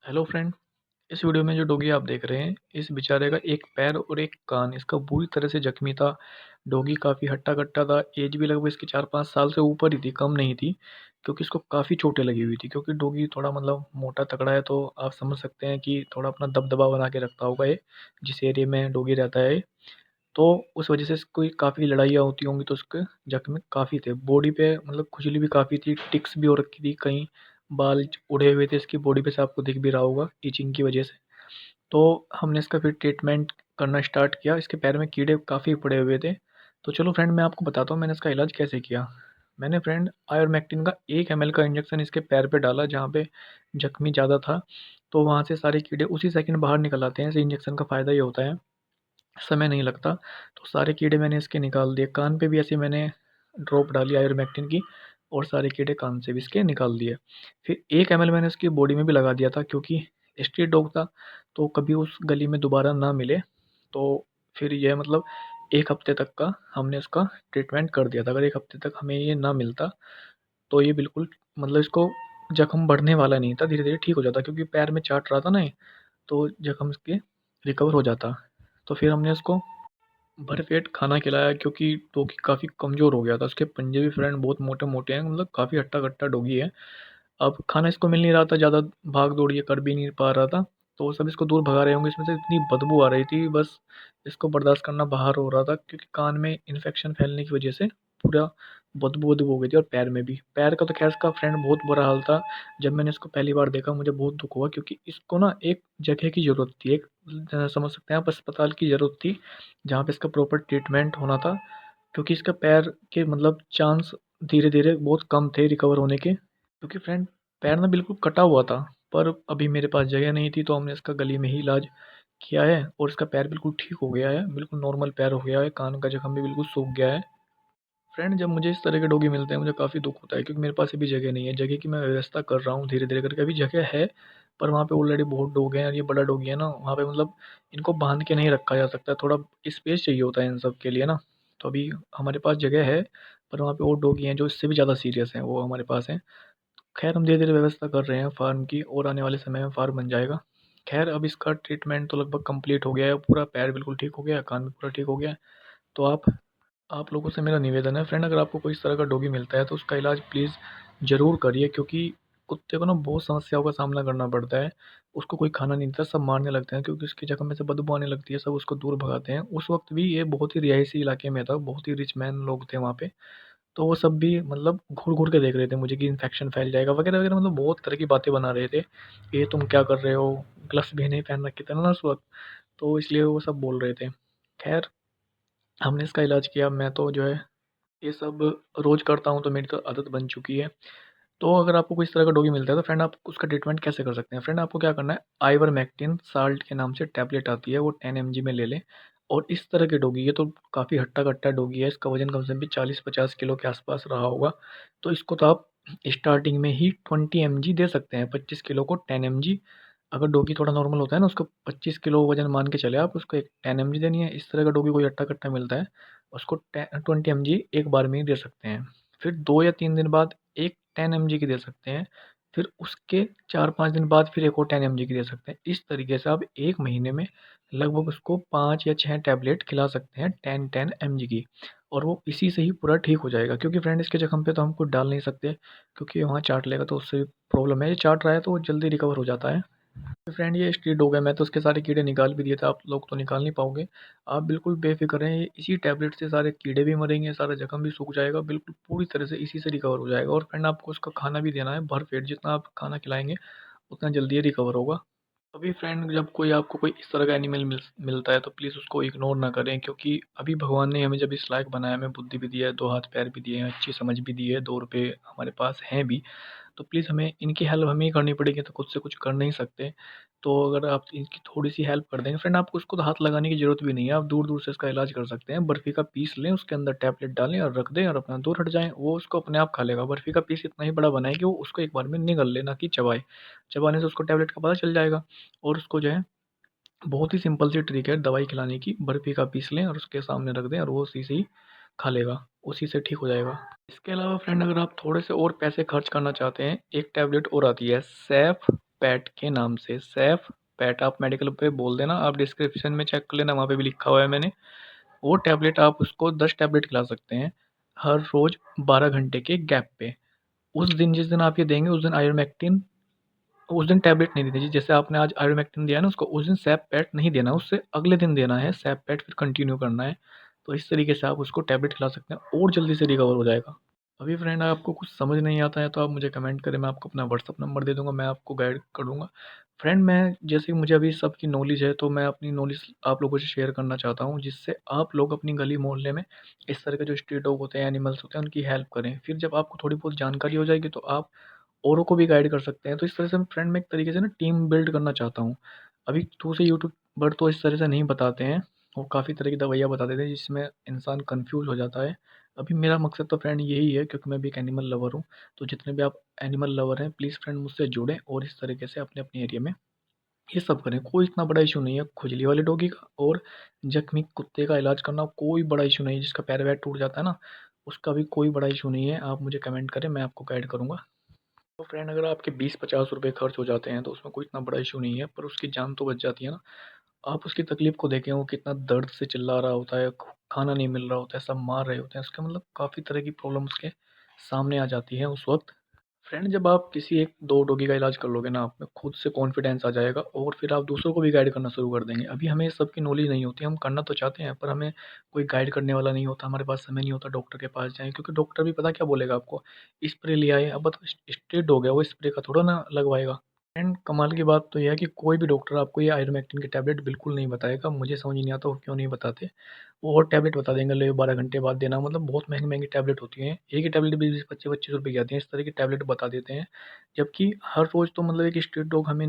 Hello friend. इस video में जो डॉगी आप देख रहे हैं, इस बेचारे का एक पैर और एक कान इसका बुरी तरह से जख्मी था। डॉगी काफ़ी हट्टा-कट्टा था। एज भी लगभग इसकी 4-5 साल से ऊपर ही थी, कम नहीं थी, क्योंकि इसको काफ़ी चोटें लगी हुई थी। क्योंकि डॉगी थोड़ा मतलब मोटा-तगड़ा है, तो आप समझ सकते हैं कि थोड़ा अपना दबदबा बना के रखता होगा ये, जिस एरिया में डॉगी रहता है ये। तो उस वजह से इसको काफ़ी लड़ाइयाँ होती होंगी, तो उसके जख्म काफ़ी थे। बॉडी पे मतलब खुजली भी काफ़ी थी, टिक्स भी हो रखी थी, कहीं बाल उड़े हुए थे इसकी बॉडी पे से, आपको दिख भी रहा होगा इचिंग की वजह से। तो हमने इसका फिर ट्रीटमेंट करना स्टार्ट किया। इसके पैर में कीड़े काफ़ी पड़े हुए थे। तो चलो फ्रेंड, मैं आपको बताता हूँ मैंने इसका इलाज कैसे किया। मैंने फ्रेंड आयोरमेक्टिन का 1 ml का इंजेक्शन इसके पैर पे डाला, जहाँ पे जख्मी ज़्यादा था। तो वहाँ से सारे कीड़े उसी सेकंड बाहर निकल आते हैं। इस इंजेक्शन का फ़ायदा ये होता है, समय नहीं लगता। तो सारे कीड़े मैंने इसके निकाल दिए। कान पे भी ऐसे मैंने ड्रॉप डाली आयोरमेक्टिन की, और सारे कीड़े कान से भी इसके निकाल दिए। फिर 1 ml मैंने इसकी बॉडी में भी लगा दिया था, क्योंकि स्ट्रीट डॉग था, तो कभी उस गली में दोबारा ना मिले। तो फिर ये मतलब 1 हफ्ते तक का हमने उसका ट्रीटमेंट कर दिया था। अगर 1 हफ्ते तक हमें ये ना मिलता, तो ये बिल्कुल मतलब इसको जख्म बढ़ने वाला नहीं था, धीरे-धीरे ठीक हो जाता, क्योंकि पैर में चाट रहा था ना ये, तो जख्म इसके रिकवर हो जाता। तो फिर हमने उसको भरपेट खाना खिलाया, क्योंकि डॉगी काफ़ी कमज़ोर हो गया था। उसके पंजे भी फ्रेंड बहुत मोटे-मोटे हैं, मतलब काफ़ी हट्टा-कट्टा डॉगी है। अब खाना इसको मिल नहीं रहा था, ज़्यादा भाग-दौड़ ये कर भी नहीं पा रहा था, तो सब इसको दूर भगा रहे होंगे। इसमें से इतनी बदबू आ रही थी, बस इसको बर्दाश्त करना बाहर हो रहा था, क्योंकि कान में इन्फेक्शन फैलने की वजह से पूरा बदबू-वदबू हो गई थी। और पैर में भी। पैर का तो ख़ैर इसका फ्रेंड बहुत बुरा हाल था। जब मैंने इसको पहली बार देखा, मुझे बहुत दुःख हुआ, क्योंकि इसको ना एक जगह की ज़रूरत थी, एक समझ सकते हैं आप, अस्पताल की ज़रूरत थी, जहाँ पे इसका प्रॉपर ट्रीटमेंट होना था। क्योंकि इसका पैर के मतलब चांस धीरे-धीरे बहुत कम थे रिकवर होने के। क्योंकि फ्रेंड पैर ना बिल्कुल कटा हुआ था, पर अभी मेरे पास जगह नहीं थी, तो हमने इसका गली में ही इलाज किया है, और इसका पैर बिल्कुल ठीक हो गया है, बिल्कुल नॉर्मल पैर हो गया है, कान का जख्म भी बिल्कुल सूख गया है। फ्रेंड जब मुझे इस तरह के डॉगी मिलते हैं, मुझे काफ़ी दुःख होता है, क्योंकि मेरे पास अभी जगह नहीं है। जगह की मैं व्यवस्था कर रहा हूँ धीरे-धीरे करके। अभी जगह है, पर वहाँ पे ऑलरेडी बहुत डॉग हैं, और ये बड़ा डॉगी है ना, वहाँ पे मतलब इनको बाँध के नहीं रखा जा सकता, थोड़ा स्पेस चाहिए होता है इन सब के लिए ना। तो अभी हमारे पास जगह है, पर वहाँ पे और डॉगी हैं जो इससे भी ज़्यादा सीरियस हैं, वो हमारे पास हैं। खैर हम धीरे-धीरे व्यवस्था कर रहे हैं फ़ार्म की, और आने वाले समय में फ़ार्म बन जाएगा। खैर अब इसका ट्रीटमेंट तो लगभग कंप्लीट हो गया है, पूरा पैर बिल्कुल ठीक हो गया है, कान भी पूरा ठीक हो गया है। तो आप लोगों से मेरा निवेदन है फ्रेंड, अगर आपको कोई इस तरह का डॉगी मिलता है, तो उसका इलाज प्लीज़ ज़रूर करिए, क्योंकि कुत्ते को ना बहुत समस्याओं का सामना करना पड़ता है। उसको कोई खाना नहीं देता, सब मारने लगते हैं, क्योंकि उसकी जगह में से बदबू आने लगती है, सब उसको दूर भगाते हैं। उस वक्त भी ये बहुत ही रिहायशी इलाके में था, बहुत ही रिच मैन लोग थे वहाँ पे, तो वो सब भी मतलब घूर-घूर के देख रहे थे मुझे कि इन्फेक्शन फैल जाएगा वगैरह-वगैरह, मतलब बहुत तरह की बातें बना रहे थे। ये तुम क्या कर रहे हो? ग्लव्स भी नहीं पहन रखे थे ना उस वक़्त, तो इसलिए वो सब बोल रहे थे। ख़ैर हमने इसका इलाज किया। मैं तो जो है ये सब रोज़ करता हूँ, तो मेरी तो आदत बन चुकी है। तो अगर आपको कोई इस तरह का डॉगी मिलता है, तो फ्रेंड आप उसका ट्रीटमेंट कैसे कर सकते हैं? फ्रेंड आपको क्या करना है, आइवरमेक्टिन साल्ट के नाम से टैबलेट आती है, वो 10 mg में ले लें। और इस तरह के डॉगी, ये तो काफ़ी हट्टा-कट्टा डॉगी है, इसका वज़न कम से कम भी 40-50 किलो के आस-पास रहा होगा। तो इसको तो आप स्टार्टिंग में ही 20 mg दे सकते हैं, 25 किलो को 10 mg। अगर डॉगी थोड़ा नॉर्मल होता है ना, उसको 25 किलो वज़न मान के चले आप, उसको एक 10 mg देनी है। इस तरह का डॉगी कोई हट्टा-कट्टा मिलता है, उसको 20 mg एक बार में ही दे सकते हैं। फिर 2 या 3 दिन बाद एक 10 mg की दे सकते हैं। फिर उसके 4-5 दिन बाद फिर एक और 10 mg की दे सकते हैं। इस तरीके से आप 1 महीने में लगभग उसको 5 या 6 टैबलेट खिला सकते हैं 10-10 mg की, और वो इसी से ही पूरा ठीक हो जाएगा। क्योंकि फ्रेंड इसके जख्म पे तो हम कुछ डाल नहीं सकते, क्योंकि वहाँ चाट लेगा, तो उससे प्रॉब्लम है। ये चाट रहा है तो वो जल्दी रिकवर हो जाता है। तो फ्रेंड ये स्ट्रीट डॉग है, मैं तो उसके सारे कीड़े निकाल भी दिए थे, आप लोग तो निकाल नहीं पाओगे। आप बिल्कुल बेफ़िक्र रहें, ये इसी टैबलेट से सारे कीड़े भी मरेंगे, सारा ज़ख्म भी सूख जाएगा, बिल्कुल पूरी तरह से इसी से रिकवर हो जाएगा। और फ्रेंड आपको उसका खाना भी देना है भरपेट, जितना आप खाना खिलाएँगे, उतना जल्दी ये रिकवर होगा। अभी फ्रेंड जब कोई आपको कोई इस तरह का एनिमल मिलता है, तो प्लीज़ उसको इग्नोर ना करें, क्योंकि अभी भगवान ने हमें जब इस लायक बनाया, हमें बुद्धि भी दी है, 2 हाथ पैर भी दिए हैं, अच्छी समझ भी दी है, 2 रुपए हमारे पास हैं भी। तो प्लीज़ हमें इनकी हेल्प हमें ही करनी पड़ेगी, तो खुद से कुछ कर नहीं सकते। तो अगर आप इनकी थोड़ी-सी हेल्प कर देंगे, फ्रेंड आपको उसको तो हाथ लगाने की ज़रूरत भी नहीं है, आप दूर-दूर से इसका इलाज कर सकते हैं। बर्फ़ी का पीस लें, उसके अंदर टैबलेट डालें और रख दें, और अपना दूर हट जाएँ, वो उसको अपने आप खा लेगा। बर्फ़ी का पीस इतना ही बड़ा बनाएँ कि वो उसको एक बार में निगल ले, ना कि चबाए। चबाने से उसको टैबलेट का पता चल जाएगा, और उसको जो है बहुत ही सिंपल सी ट्रिक है दवाई खिलाने की। बर्फ़ी का पीस लें और उसके सामने रख दें, और वो उसी से ही खा लेगा, उसी से ठीक हो जाएगा। इसके अलावा फ्रेंड अगर आप थोड़े से और पैसे खर्च करना चाहते हैं, एक टैबलेट और आती है सैफ पैट के नाम से। सेफ पैट आप मेडिकल पे बोल देना, आप डिस्क्रिप्शन में चेक कर लेना, वहाँ पे भी लिखा हुआ है मैंने। वो टैबलेट आप उसको 10 टैबलेट खिला सकते हैं हर रोज़ 12 घंटे के गैप पे। उस दिन जिस दिन आप ये देंगे उस दिन आइवरमेक्टिन, उस दिन टैबलेट नहीं देनी। जैसे आपने आज आइवरमेक्टिन दिया है ना, उसको उस दिन सैप पैट नहीं देना, उससे अगले दिन देना है सैप पैट, फिर कंटिन्यू करना है। तो इस तरीके से आप उसको टैबलेट खिला सकते हैं और जल्दी से रिकवर हो जाएगा। अभी फ्रेंड आपको कुछ समझ नहीं आता है तो आप मुझे कमेंट करें, मैं आपको अपना व्हाट्सअप नंबर दे दूँगा, मैं आपको गाइड कर दूँगा। फ्रेंड मैं जैसे कि मुझे अभी सबकी नॉलेज है तो मैं अपनी नॉलेज आप लोगों से शेयर करना चाहता हूँ, जिससे आप लोग अपनी गली मोहल्ले में इस तरह के जो स्ट्रीट डॉग होते हैं, एनिमल्स होते हैं, उनकी हेल्प करें। फिर जब आपको थोड़ी बहुत जानकारी हो जाएगी तो आप औरों को भी गाइड कर सकते हैं। तो इस तरह से मैं फ्रेंड में एक तरीके से ना टीम बिल्ड करना चाहता हूँ। अभी दूसरे यूट्यूबर तो इस तरह से नहीं बताते हैं, वो काफ़ी तरह की दवाइयाँ बता देते हैं जिसमें इंसान कन्फ्यूज़ हो जाता है। अभी मेरा मकसद तो फ्रेंड यही है, क्योंकि मैं भी एक एनिमल लवर हूँ। तो जितने भी आप एनिमल लवर हैं प्लीज़ फ्रेंड मुझसे जुड़ें और इस तरीके से अपने-अपने एरिया में ये सब करें। कोई इतना बड़ा इश्यू नहीं है खुजली वाले डॉगी का, और ज़ख्मी कुत्ते का इलाज करना कोई बड़ा इश्यू नहीं है। जिसका पैर-वैर टूट जाता है ना, उसका भी कोई बड़ा इश्यू नहीं है। आप मुझे कमेंट करें, मैं आपको गाइड करूँगा। तो फ्रेंड अगर आपके 20-50 रुपए खर्च हो जाते हैं तो उसमें कोई इतना बड़ा इश्यू नहीं है, पर उसकी जान तो बच जाती है ना। आप उसकी तकलीफ़ को देखें, वो कितना दर्द से चिल्ला रहा होता है, खाना नहीं मिल रहा होता है, सब मार रहे होते हैं, उसका मतलब काफ़ी तरह की प्रॉब्लम उसके सामने आ जाती है उस वक्त। फ्रेंड जब आप किसी एक दो डॉगी का इलाज कर लोगे ना, आप में खुद से कॉन्फिडेंस आ जाएगा और फिर आप दूसरों को भी गाइड करना शुरू कर देंगे। अभी हमें सबकी नॉलेज नहीं होती, हम करना तो चाहते हैं पर हमें कोई गाइड करने वाला नहीं होता, हमारे पास समय नहीं होता डॉक्टर के पास जाएं, क्योंकि डॉक्टर भी पता क्या बोलेगा आपको, स्प्रे ले आए। अब बताओ स्ट्रेट हो गया, वो स्प्रे का थोड़ा ना लगवाएगा। एंड कमाल की बात तो ये है कि कोई भी डॉक्टर आपको ये आइवरमेक्टिन की टैबलेट बिल्कुल नहीं बताएगा। मुझे समझ नहीं आता वो क्यों नहीं बताते। वो और टैबलेट बता देंगे, ले 12 घंटे बाद देना, मतलब बहुत महँगी-महँगी टैबलेट होती हैं। एक ही टैबलेट 20-20, 25-25 रुपए की आती है। इस तरह की टैबलेट बता देते हैं। जबकि हर रोज़ तो मतलब एक स्ट्रीट डॉग हमें